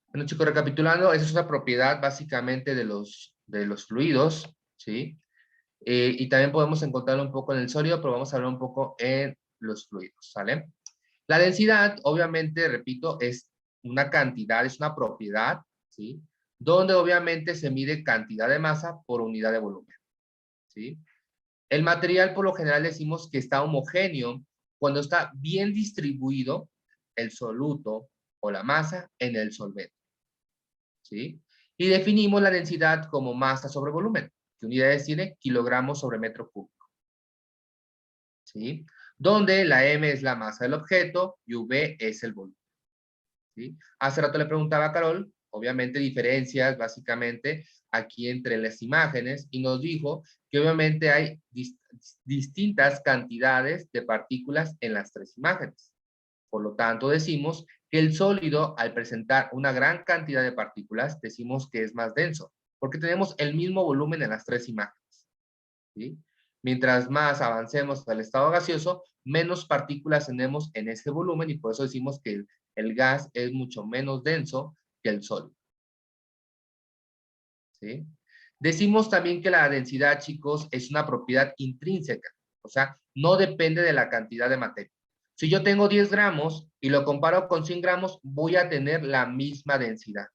Bueno, chicos, recapitulando, esa es una propiedad básicamente de los fluidos, ¿sí? Y también podemos encontrarlo un poco en el sólido, pero vamos a hablar un poco en los fluidos, ¿sale? La densidad, obviamente, repito, es una cantidad, es una propiedad, ¿sí? Donde obviamente se mide cantidad de masa por unidad de volumen, ¿sí? El material, por lo general, decimos que está homogéneo cuando está bien distribuido el soluto o la masa en el solvente, ¿sí? Y definimos la densidad como masa sobre volumen, que unidades tiene kilogramos sobre metro cúbico, ¿sí? Donde la M es la masa del objeto y V es el volumen, ¿sí? Hace rato le preguntaba a Carol, obviamente diferencias básicamente aquí entre las imágenes y nos dijo que obviamente hay distintas cantidades de partículas en las tres imágenes. Por lo tanto, decimos que el sólido, al presentar una gran cantidad de partículas, decimos que es más denso, porque tenemos el mismo volumen en las tres imágenes, ¿sí? Mientras más avancemos al estado gaseoso, menos partículas tenemos en ese volumen y por eso decimos que el gas es mucho menos denso que el sólido, ¿sí? Decimos también que la densidad, chicos, es una propiedad intrínseca, o sea, no depende de la cantidad de materia. Si yo tengo 10 gramos y lo comparo con 100 gramos, voy a tener la misma densidad.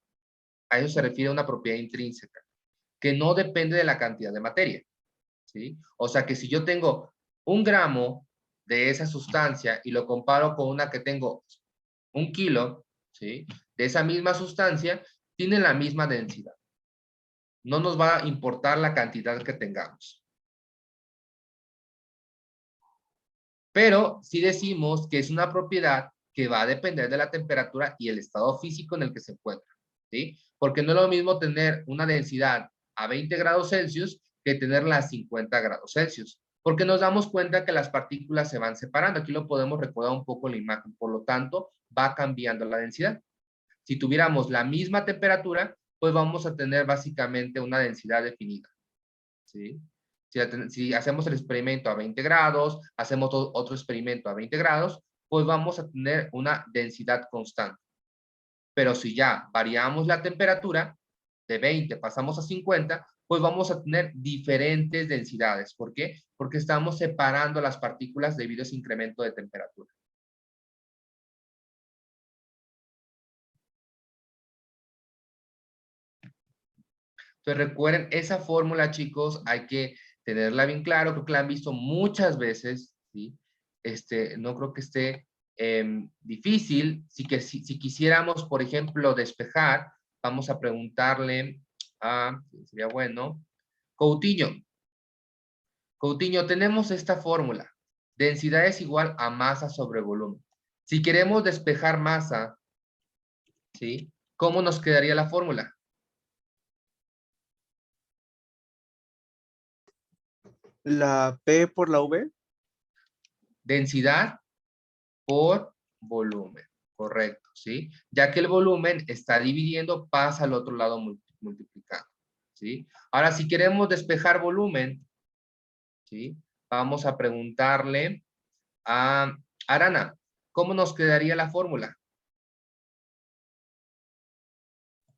A eso se refiere una propiedad intrínseca, que no depende de la cantidad de materia, ¿sí? O sea, que si yo tengo 1 gramo de esa sustancia y lo comparo con una que tengo 1 kilo, ¿sí? De esa misma sustancia, tiene la misma densidad. No nos va a importar la cantidad que tengamos. Pero sí decimos que es una propiedad que va a depender de la temperatura y el estado físico en el que se encuentra, ¿sí? Porque no es lo mismo tener una densidad a 20 grados Celsius que tenerla a 50 grados Celsius, porque nos damos cuenta que las partículas se van separando. Aquí lo podemos recordar un poco en la imagen, por lo tanto, va cambiando la densidad. Si tuviéramos la misma temperatura, pues vamos a tener básicamente una densidad definida, ¿sí? Si hacemos el experimento a 20 grados, hacemos otro experimento a 20 grados, pues vamos a tener una densidad constante. Pero si ya variamos la temperatura, de 20 pasamos a 50, pues vamos a tener diferentes densidades. ¿Por qué? Porque estamos separando las partículas debido a ese incremento de temperatura. Entonces recuerden, esa fórmula, chicos, hay que tenerla bien claro, creo que la han visto muchas veces, ¿sí? No creo que esté difícil. Si quisiéramos, por ejemplo, despejar, vamos a preguntarle a, sería bueno, Coutinho. Coutinho, tenemos esta fórmula. Densidad es igual a masa sobre volumen. Si queremos despejar masa, ¿sí? ¿Cómo nos quedaría la fórmula? La P por la V. Densidad por volumen, correcto, ¿sí? Ya que el volumen está dividiendo, pasa al otro lado multiplicando, ¿sí? Ahora, si queremos despejar volumen, ¿sí? Vamos a preguntarle a Arana, ¿cómo nos quedaría la fórmula?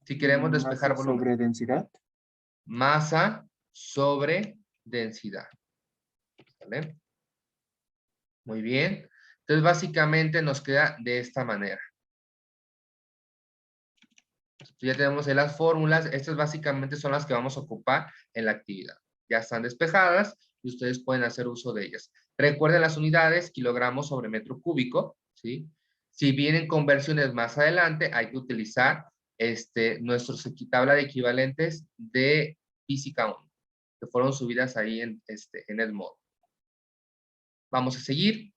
Si queremos despejar Masa volumen. sobre densidad. Masa sobre densidad, ¿vale? Muy bien. Entonces, básicamente nos queda de esta manera. Ya tenemos ahí las fórmulas. Estas básicamente son las que vamos a ocupar en la actividad. Ya están despejadas y ustedes pueden hacer uso de ellas. Recuerden las unidades, kilogramos sobre metro cúbico, ¿sí? Si vienen conversiones más adelante, hay que utilizar nuestra tabla de equivalentes de física 1, que fueron subidas ahí en el módulo. Vamos a seguir.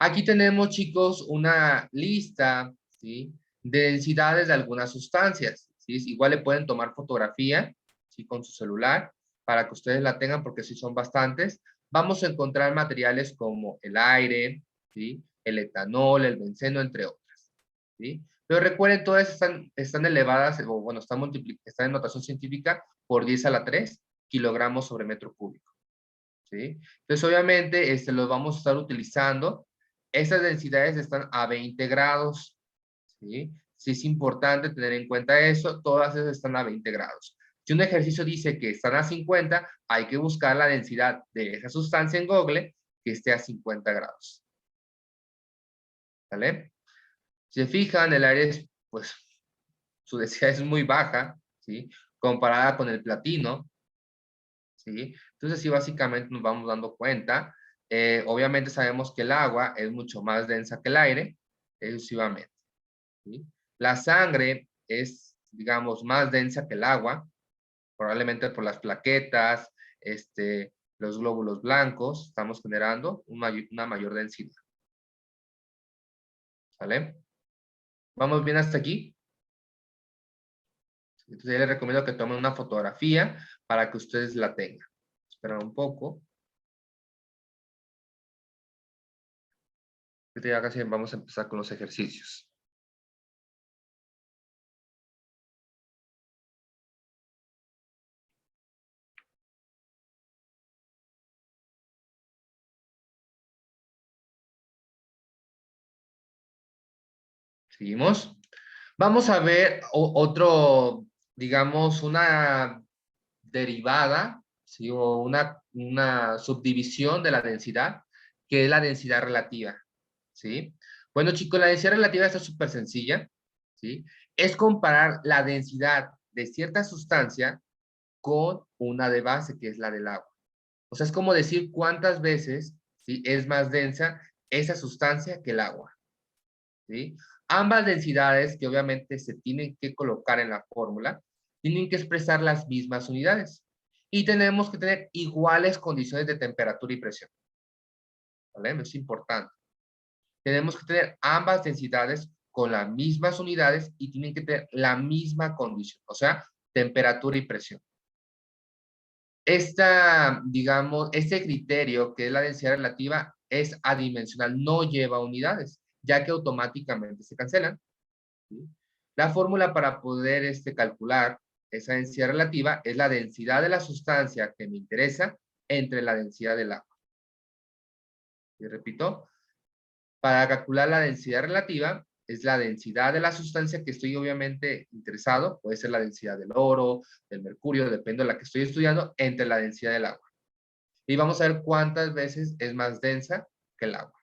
Aquí tenemos, chicos, una lista, ¿sí? De densidades de algunas sustancias, ¿sí? Igual le pueden tomar fotografía, ¿sí? Con su celular, para que ustedes la tengan, porque sí son bastantes. Vamos a encontrar materiales como el aire, ¿sí? El etanol, el benceno, entre otras, ¿sí? Pero recuerden, todas están elevadas, o bueno, están en notación científica por 10 a la 3 kilogramos sobre metro cúbico, ¿sí? Entonces, obviamente, los vamos a estar utilizando. Estas densidades están a 20 grados, ¿sí? Sí es importante tener en cuenta eso, todas esas están a 20 grados. Si un ejercicio dice que están a 50, hay que buscar la densidad de esa sustancia en Google que esté a 50 grados. ¿Vale? Si se fijan, el aire es, pues, su densidad es muy baja, ¿sí? Comparada con el platino, ¿sí? Entonces, sí, básicamente nos vamos dando cuenta. Obviamente sabemos que el agua es mucho más densa que el aire, exclusivamente, ¿sí? La sangre es, digamos, más densa que el agua, probablemente por las plaquetas, los glóbulos blancos, estamos generando una mayor densidad. ¿Vale? ¿Vamos bien hasta aquí? Entonces, yo les recomiendo que tomen una fotografía para que ustedes la tengan. Esperar un poco. Ya casi vamos a empezar con los ejercicios. Seguimos. Vamos a ver otro, digamos, una derivada, ¿sí? O una subdivisión de la densidad, que es la densidad relativa, ¿sí? Bueno, chicos, la densidad relativa está súper sencilla, ¿sí? Es comparar la densidad de cierta sustancia con una de base, que es la del agua. O sea, es como decir cuántas veces, ¿sí? Es más densa esa sustancia que el agua, ¿sí? Ambas densidades, que obviamente se tienen que colocar en la fórmula, tienen que expresar las mismas unidades. Y tenemos que tener iguales condiciones de temperatura y presión. ¿Vale? Es importante. Tenemos que tener ambas densidades con las mismas unidades y tienen que tener la misma condición, o sea, temperatura y presión. Digamos, este criterio, que es la densidad relativa, es adimensional, no lleva unidades, ya que automáticamente se cancelan. ¿Sí? La fórmula para poder calcular esa densidad relativa es la densidad de la sustancia que me interesa entre la densidad del agua. Y repito, para calcular la densidad relativa es la densidad de la sustancia que estoy obviamente interesado, puede ser la densidad del oro, del mercurio, depende de la que estoy estudiando, entre la densidad del agua. Y vamos a ver cuántas veces es más densa que el agua.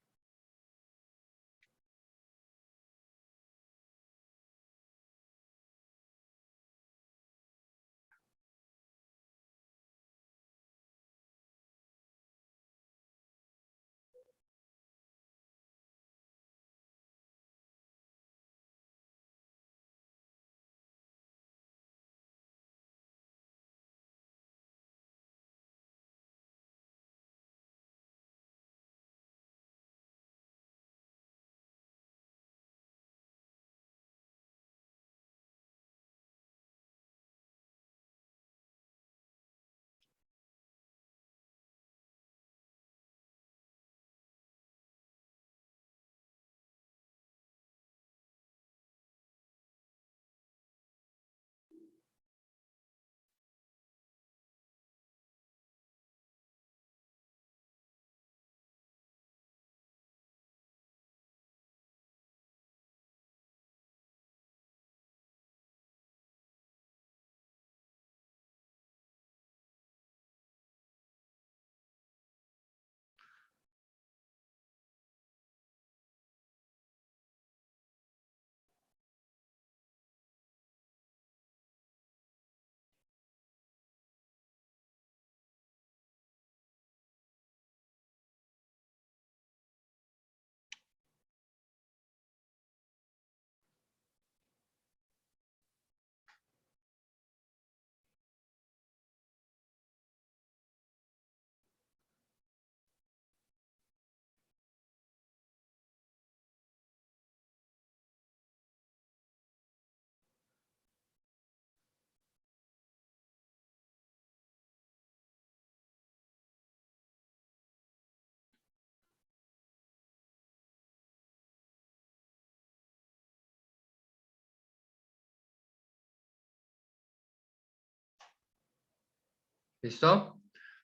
¿Listo?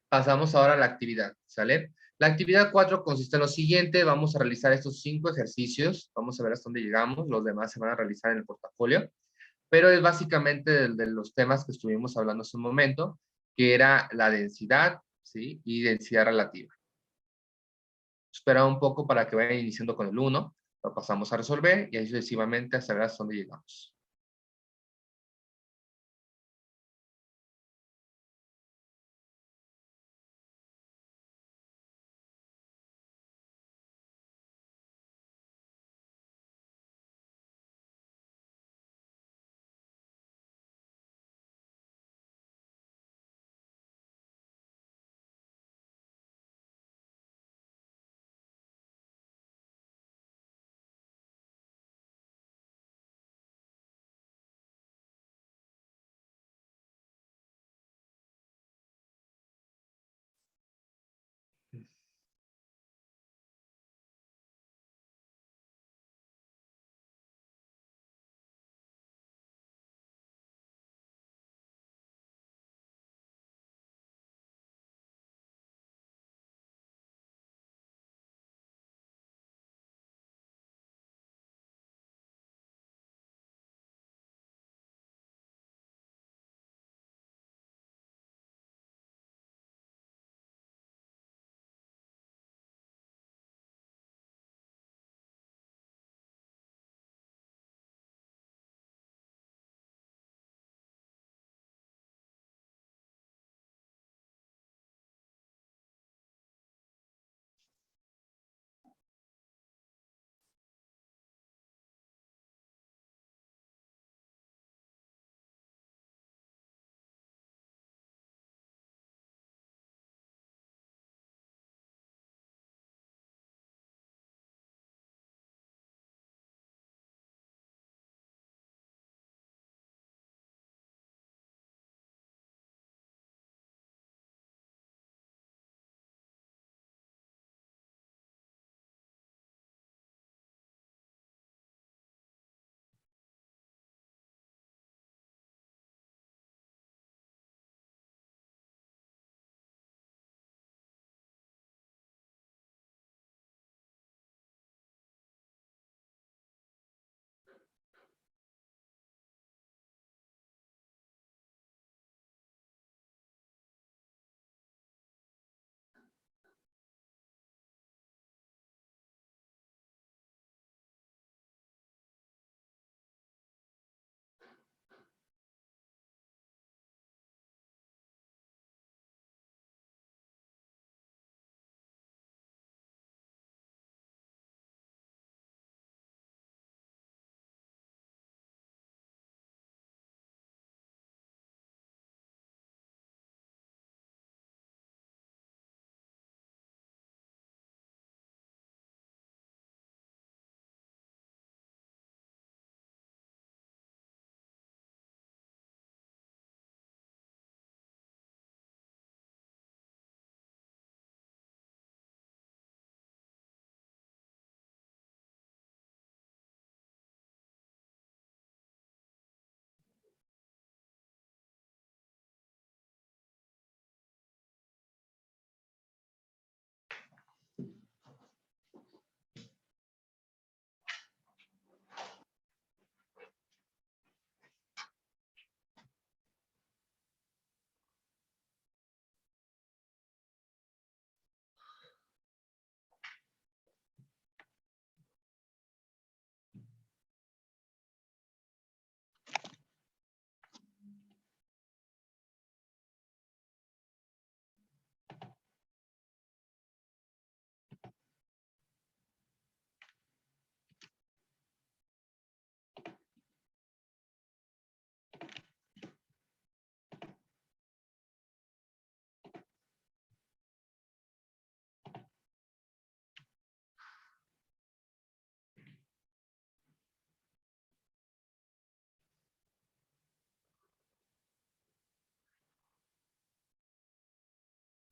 Pasamos ahora a la actividad, ¿sale? La actividad 4 consiste en lo siguiente. Vamos a realizar estos 5 ejercicios. Vamos a ver hasta dónde llegamos. Los demás se van a realizar en el portafolio. Pero es básicamente de los temas que estuvimos hablando hace un momento, que era la densidad, ¿sí? Y densidad relativa. Espera un poco para que vayan iniciando con el 1. Lo pasamos a resolver y ahí sucesivamente hasta ver hasta dónde llegamos.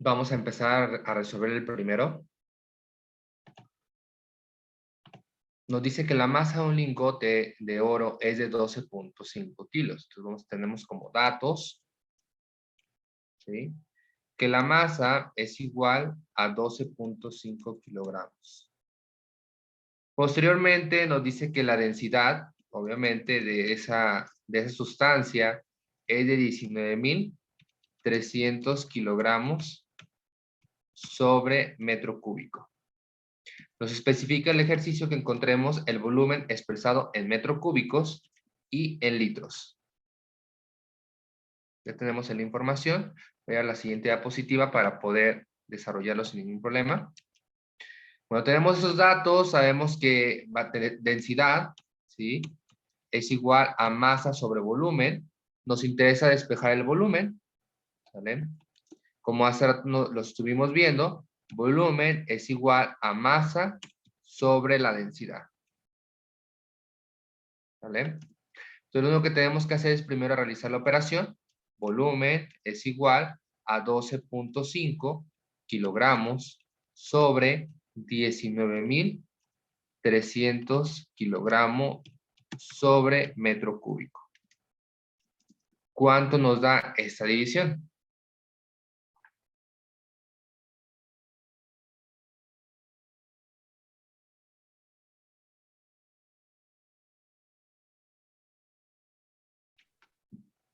Vamos a empezar a resolver el primero. Nos dice que la masa de un lingote de oro es de 12.5 kilos. Entonces tenemos como datos, ¿sí? que la masa es igual a 12.5 kilogramos. Posteriormente nos dice que la densidad, obviamente, de esa sustancia es de 19.300 kilogramos sobre metro cúbico. Nos especifica el ejercicio que encontremos el volumen expresado en metros cúbicos y en litros. Ya tenemos la información. Voy a la siguiente diapositiva para poder desarrollarlo sin ningún problema. Cuando tenemos esos datos, sabemos que densidad, ¿sí?, es igual a masa sobre volumen. Nos interesa despejar el volumen, ¿vale? Como hace rato lo estuvimos viendo, volumen es igual a masa sobre la densidad, ¿vale? Entonces, lo único que tenemos que hacer es primero realizar la operación. Volumen es igual a 12.5 kilogramos sobre 19.300 kilogramos sobre metro cúbico. ¿Cuánto nos da esta división?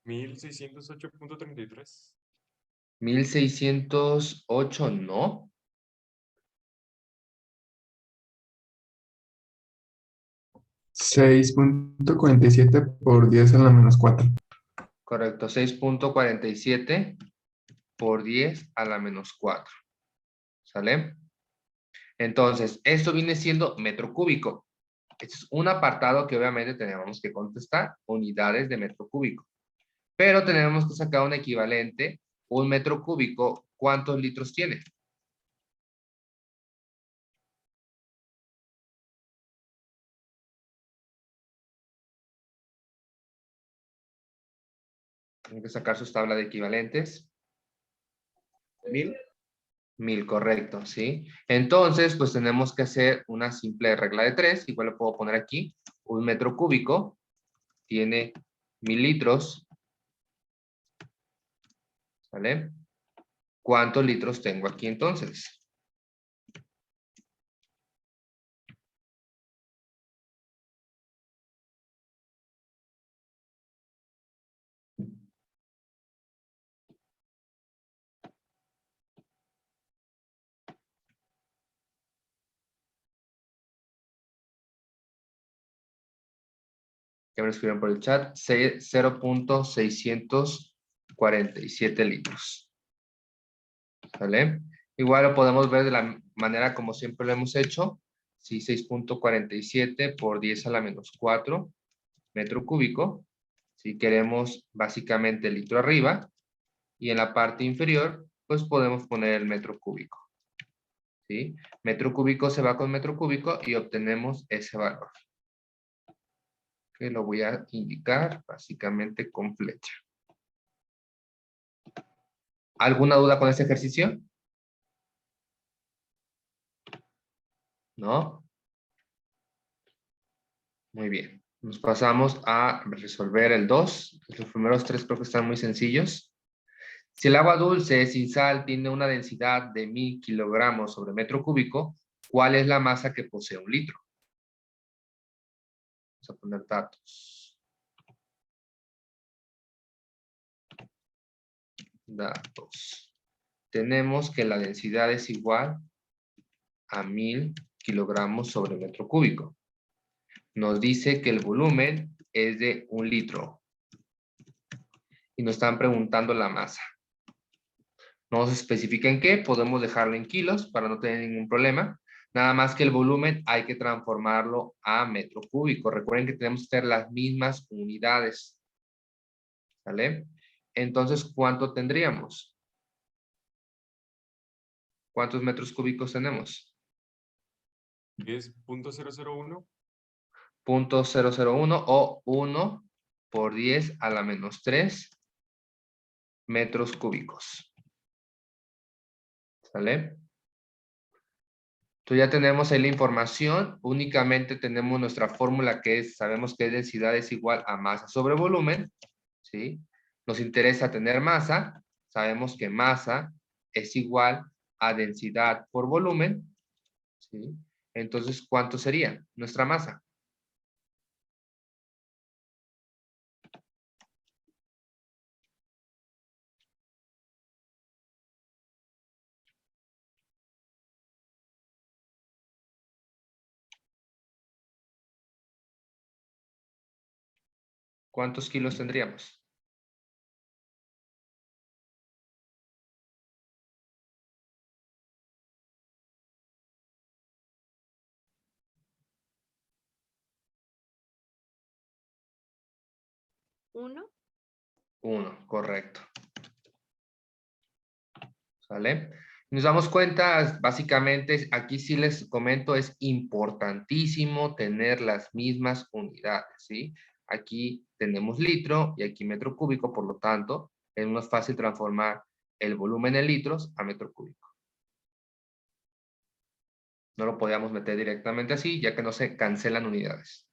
$1,608.33. 1608, ¿no? $6.47 por 10 a la menos 4. Correcto, 6.47 por 10 a la menos 4. ¿Sale? Entonces, esto viene siendo metro cúbico. Este es un apartado que obviamente tenemos que contestar, unidades de metro cúbico. Pero tenemos que sacar un equivalente. Un metro cúbico, ¿cuántos litros tiene? Tienen que sacar su tabla de equivalentes. 1000. 1000, correcto, ¿sí? Entonces, pues tenemos que hacer una simple regla de 3. Igual lo puedo poner aquí. Un metro cúbico tiene 1000 litros. ¿Vale? ¿Cuántos litros tengo aquí entonces? Que me lo escriban por el chat. 0.647 litros. ¿Vale? Igual lo podemos ver de la manera como siempre lo hemos hecho. Sí, 6.47 por 10 a la menos 4 metro cúbico. Si queremos básicamente el litro arriba. Y en la parte inferior, pues podemos poner el metro cúbico. ¿Sí? Metro cúbico se va con metro cúbico y obtenemos ese valor. Que lo voy a indicar básicamente con flecha. ¿Alguna duda con este ejercicio? ¿No? Muy bien. Nos pasamos a resolver el 2. Los primeros 3 creo que están muy sencillos. Si el agua dulce sin sal tiene una densidad de 1000 kilogramos sobre metro cúbico, ¿cuál es la masa que posee un litro? Vamos a poner datos. Datos. Tenemos que la densidad es igual a 1000 kilogramos sobre metro cúbico. Nos dice que el volumen es de 1 litro. Y nos están preguntando la masa. No nos especifica en qué, podemos dejarlo en kilos para no tener ningún problema. Nada más que el volumen hay que transformarlo a metro cúbico. Recuerden que tenemos que tener las mismas unidades. ¿Vale? Entonces, ¿cuánto tendríamos? ¿Cuántos metros cúbicos tenemos? 10.001. 0.001 o 1 por 10 a la menos 3 metros cúbicos. ¿Sale? Entonces ya tenemos ahí la información. Únicamente tenemos nuestra fórmula que es, sabemos que densidad es igual a masa sobre volumen. ¿Sí? Nos interesa tener masa. Sabemos que masa es igual a densidad por volumen, ¿sí? Entonces, ¿cuánto sería nuestra masa? ¿Cuántos kilos tendríamos? ¿Uno? 1, correcto. ¿Sale? Nos damos cuenta, básicamente, aquí sí les comento, es importantísimo tener las mismas unidades, ¿sí? Aquí tenemos litro y aquí metro cúbico, por lo tanto, es más fácil transformar el volumen en litros a metro cúbico. No lo podíamos meter directamente así, ya que no se cancelan unidades.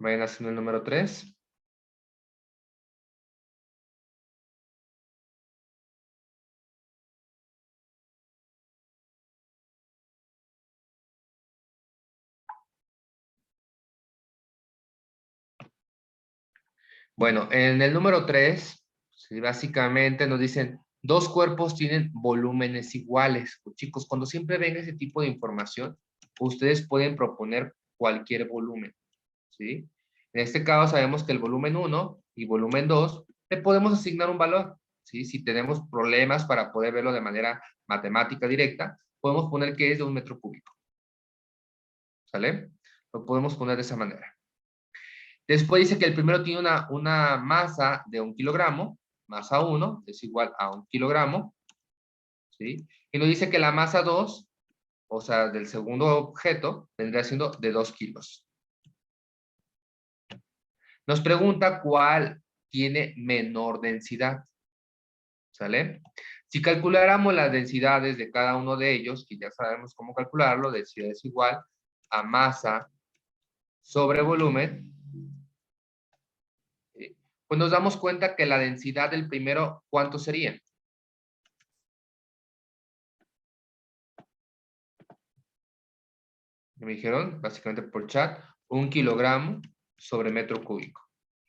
Vayan haciendo el número 3. Bueno, en el número 3, sí, básicamente nos dicen, dos cuerpos tienen volúmenes iguales. Pues, chicos, cuando siempre venga ese tipo de información, ustedes pueden proponer cualquier volumen, ¿sí? En este caso sabemos que el volumen 1 y volumen 2 le podemos asignar un valor, ¿sí? Si tenemos problemas para poder verlo de manera matemática directa, podemos poner que es de 1 metro cúbico, ¿sale? Lo podemos poner de esa manera. Después dice que el primero tiene una masa de 1 kilogramo, masa 1 es igual a 1 kilogramo, ¿sí? Y nos dice que la masa 2, o sea, del segundo objeto, vendría siendo de 2 kilos. Nos pregunta cuál tiene menor densidad, ¿sale? Si calculáramos las densidades de cada uno de ellos, que ya sabemos cómo calcularlo, densidad es igual a masa sobre volumen, pues nos damos cuenta que la densidad del primero, ¿cuánto sería? Me dijeron, básicamente por chat, 1 kilogramo sobre metro cúbico.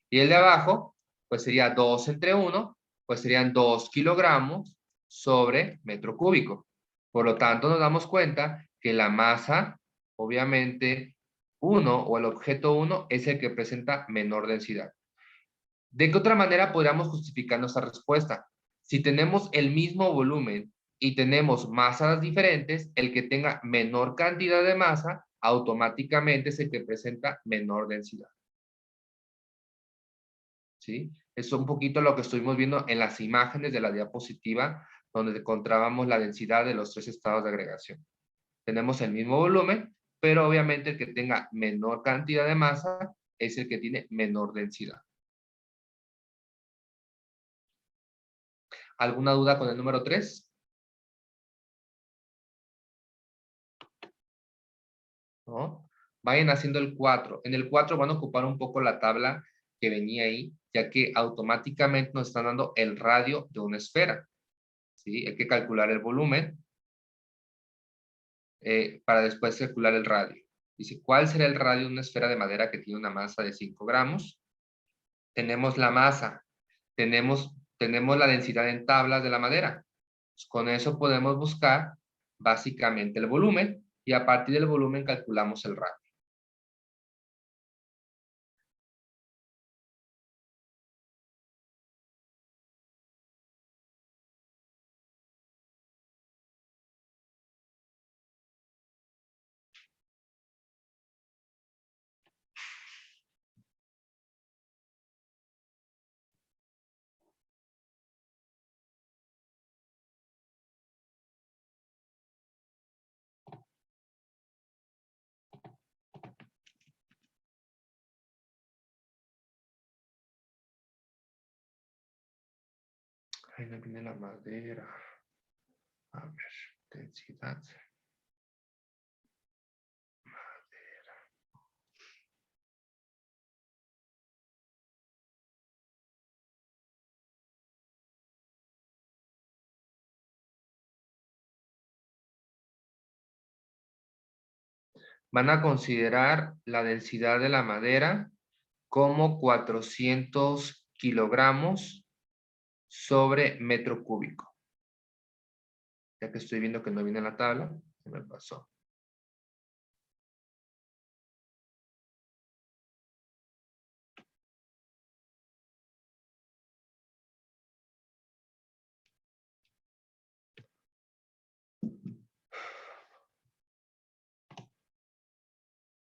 Y el de abajo, pues sería 2 entre 1, pues serían 2 kilogramos sobre metro cúbico. Por lo tanto, nos damos cuenta que la masa, obviamente, 1 o el objeto 1 es el que presenta menor densidad. ¿De qué otra manera podríamos justificar nuestra respuesta? Si tenemos el mismo volumen y tenemos masas diferentes, el que tenga menor cantidad de masa automáticamente es el que presenta menor densidad. ¿Sí? Es un poquito lo que estuvimos viendo en las imágenes de la diapositiva, donde encontrábamos la densidad de los 3 estados de agregación. Tenemos el mismo volumen, pero obviamente el que tenga menor cantidad de masa es el que tiene menor densidad. ¿Alguna duda con el número 3? ¿No? Vayan haciendo el 4. En el 4 van a ocupar un poco la tabla que venía ahí, ya que automáticamente nos están dando el radio de una esfera, ¿sí? Hay que calcular el volumen para después calcular el radio. Dice, ¿cuál será el radio de una esfera de madera que tiene una masa de 5 gramos? Tenemos la masa, tenemos la densidad en tablas de la madera. Pues con eso podemos buscar básicamente el volumen y a partir del volumen calculamos el radio. Ahí no viene la madera. A ver, densidad. Van a considerar la densidad de la madera como 400 kilogramos sobre metro cúbico. Ya que estoy viendo que no viene la tabla, se me pasó.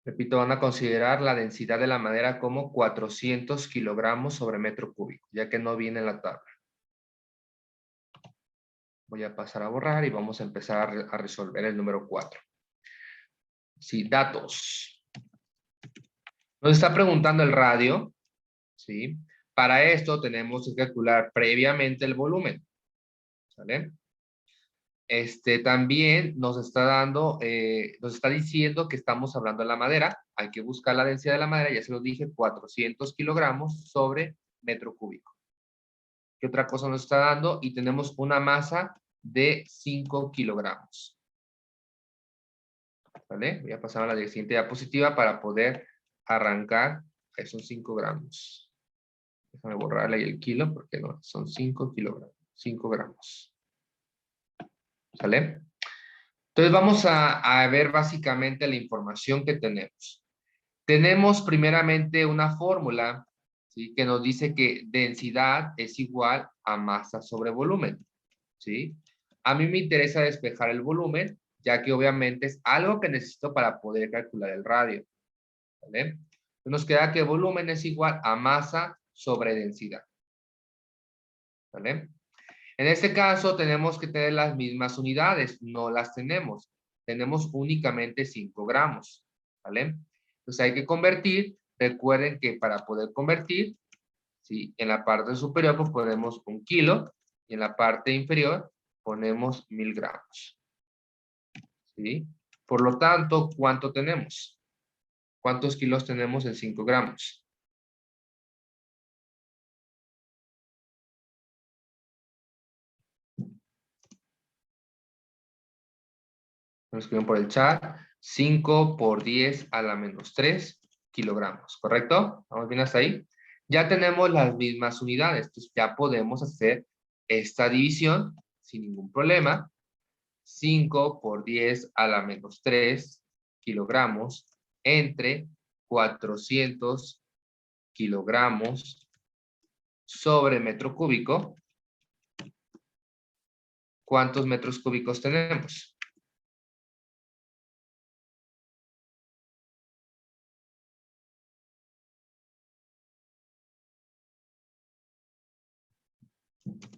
Repito, van a considerar la densidad de la madera como 400 kilogramos sobre metro cúbico, ya que no viene en la tabla. Voy a pasar a borrar y vamos a empezar a resolver el número 4. Sí, datos. Nos está preguntando el radio, ¿sí? Para esto tenemos que calcular previamente el volumen, ¿sale? También nos está diciendo que estamos hablando de la madera. Hay que buscar la densidad de la madera, ya se lo dije, 400 kilogramos sobre metro cúbico. ¿Qué otra cosa nos está dando? Y tenemos una masa de 5 kilogramos. ¿Vale? Voy a pasar a la siguiente diapositiva para poder arrancar esos 5 gramos. Déjame borrarle ahí el kilo porque no, son 5 kilogramos, 5 gramos. ¿Sale? Entonces vamos a ver básicamente la información que tenemos. Tenemos primeramente una fórmula, ¿sí? Que nos dice que densidad es igual a masa sobre volumen, ¿sí? A mí me interesa despejar el volumen, ya que obviamente es algo que necesito para poder calcular el radio, ¿vale? Entonces nos queda que volumen es igual a masa sobre densidad, ¿vale? En este caso tenemos que tener las mismas unidades, no las tenemos. Tenemos únicamente 5 gramos, ¿vale? Entonces hay que convertir. Recuerden que para poder convertir, ¿sí? En la parte superior pues ponemos 1 kilo y en la parte inferior ponemos 1000 gramos, ¿sí? Por lo tanto, ¿cuánto tenemos? ¿Cuántos kilos tenemos en 5 gramos? Nos escriben por el chat. 5 por 10 a la menos 3 kilogramos, ¿correcto? ¿Vamos bien hasta ahí? Ya tenemos las mismas unidades, entonces ya podemos hacer esta división sin ningún problema. 5 por 10 a la menos 3 kilogramos entre 400 kilogramos sobre metro cúbico. ¿Cuántos metros cúbicos tenemos?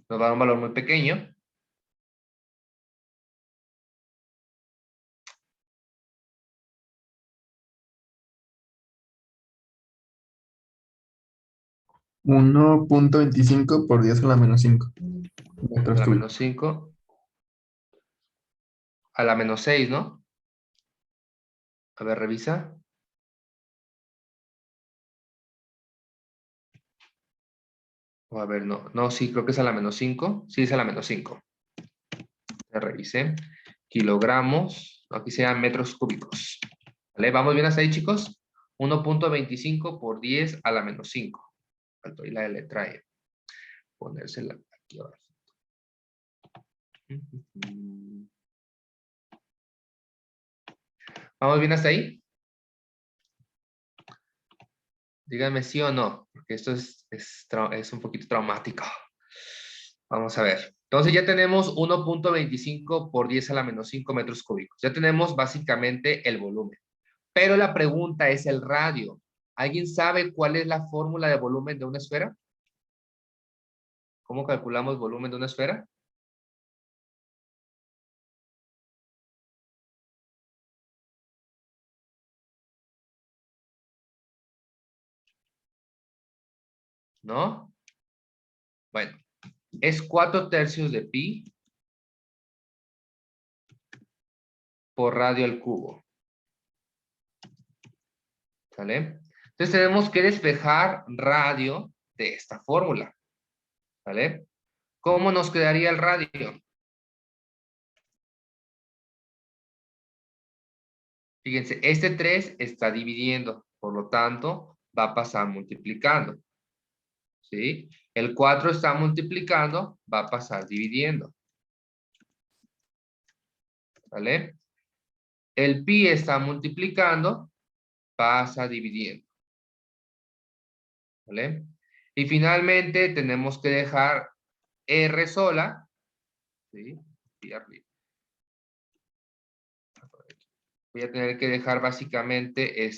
Nos va a dar un valor muy pequeño. $1.25 por 10 a la menos 5 A metros la cúbicos. menos 5. A la menos 6, ¿no? A ver, revisa. O a ver, no. No, sí, creo que es a la menos 5. Sí, es a la menos 5. Ya revisé. Kilogramos. Aquí sean metros cúbicos. ¿Vale? ¿Vamos bien hasta ahí, chicos? 1.25 por 10 a la menos 5. Faltó ahí la letra E. Ponérsela aquí abajo. ¿Vamos bien hasta ahí? Díganme sí o no, porque esto es un poquito traumático. Vamos a ver. Entonces ya tenemos 1.25 por 10 a la menos 5 metros cúbicos. Ya tenemos básicamente el volumen. Pero la pregunta es el radio. ¿Alguien sabe cuál es la fórmula de volumen de una esfera? ¿Cómo calculamos volumen de una esfera? ¿No? Bueno, es 4/3 de pi por radio al cubo. ¿Sale? Entonces tenemos que despejar radio de esta fórmula. ¿Vale? ¿Cómo nos quedaría el radio? Fíjense, este 3 está dividiendo, por lo tanto, va a pasar multiplicando. ¿Sí? El 4 está multiplicando, va a pasar dividiendo. ¿Vale? El pi está multiplicando, pasa dividiendo. ¿Vale? Y finalmente tenemos que dejar R sola. ¿Sí? Y arriba. Voy a tener que dejar básicamente,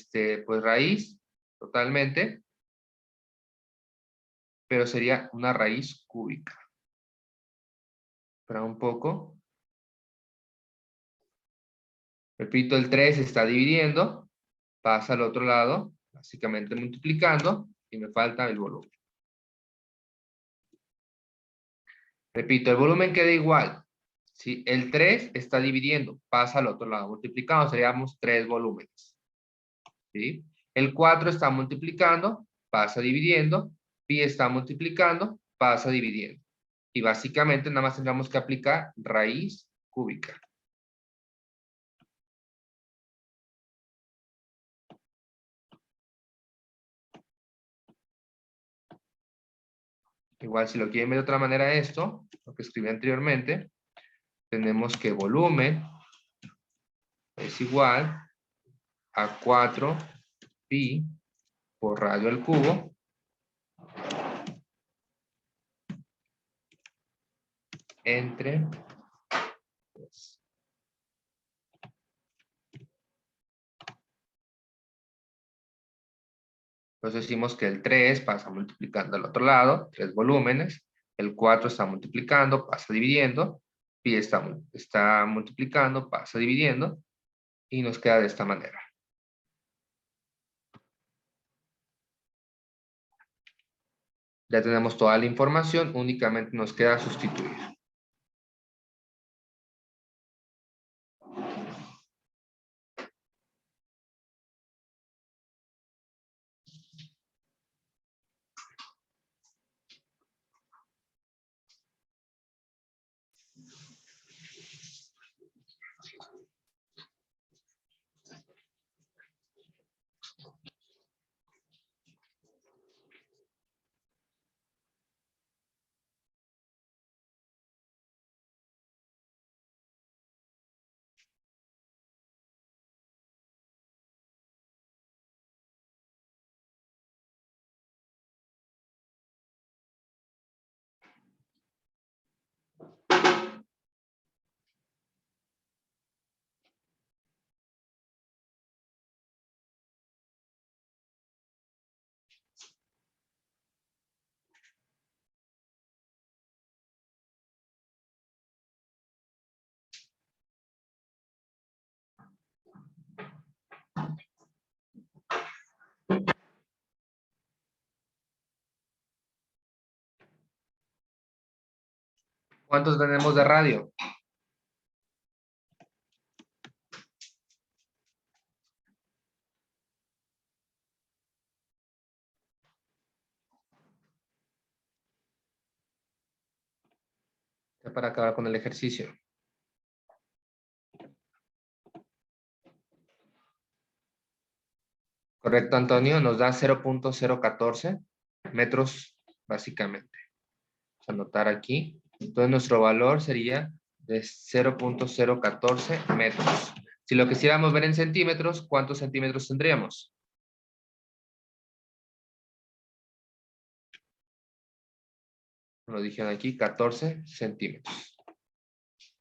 pues raíz, totalmente. Pero sería una raíz cúbica. Espera un poco. Repito, el 3 está dividiendo, pasa al otro lado, básicamente multiplicando, y me falta el volumen. Repito, el volumen queda igual. Si el 3 está dividiendo, pasa al otro lado, multiplicando, seríamos 3 volúmenes. ¿Sí? El 4 está multiplicando, pasa dividiendo, pi está multiplicando, pasa dividiendo. Y básicamente nada más tendríamos que aplicar raíz cúbica. Igual si lo quieren ver de otra manera esto, lo que escribí anteriormente, tenemos que volumen es igual a 4 pi por radio al cubo entre 3. Entonces decimos que el 3 pasa multiplicando al otro lado, 3 volúmenes, el 4 está multiplicando, pasa dividiendo, pi está multiplicando, pasa dividiendo, y nos queda de esta manera. Ya tenemos toda la información, únicamente nos queda sustituir. ¿Cuántos tenemos de radio? Ya para acabar con el ejercicio. Correcto, Antonio, nos da 0.014 metros básicamente. Vamos a anotar aquí. Entonces nuestro valor sería de 0.014 metros. Si lo quisiéramos ver en centímetros, ¿cuántos centímetros tendríamos? Lo dijeron aquí, 14 centímetros.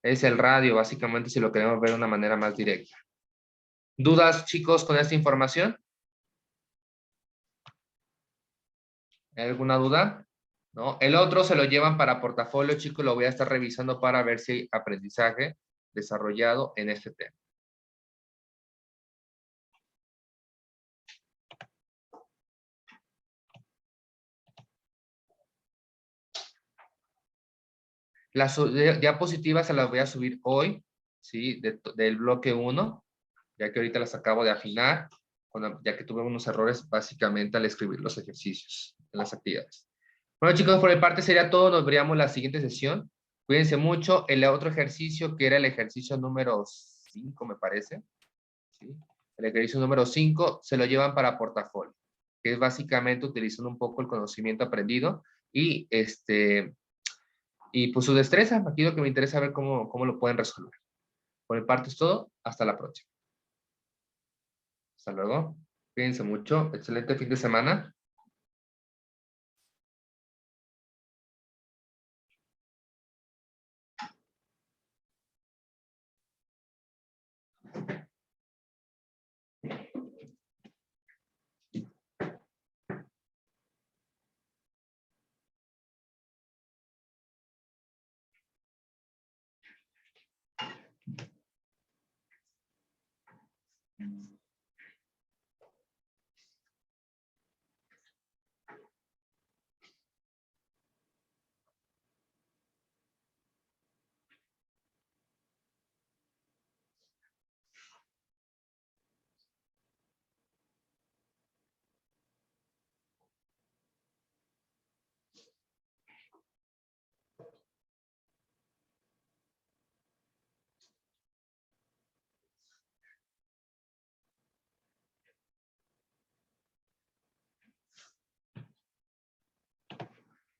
Es el radio, básicamente, si lo queremos ver de una manera más directa. ¿Dudas, chicos, con esta información? ¿Hay alguna duda? ¿No? El otro se lo llevan para portafolio, chicos, lo voy a estar revisando para ver si hay aprendizaje desarrollado en este tema. Las diapositivas se las voy a subir hoy, ¿sí? Del bloque 1, ya que ahorita las acabo de afinar, ya que tuve unos errores básicamente al escribir los ejercicios en las actividades. Bueno, chicos, por mi parte sería todo. Nos veríamos la siguiente sesión. Cuídense mucho. El otro ejercicio, que era el ejercicio número 5, me parece. ¿Sí? El ejercicio número 5 se lo llevan para portafolio, que es básicamente utilizando un poco el conocimiento aprendido y pues su destreza. Aquí lo que me interesa ver cómo lo pueden resolver. Por mi parte es todo. Hasta la próxima. Hasta luego. Cuídense mucho. Excelente fin de semana.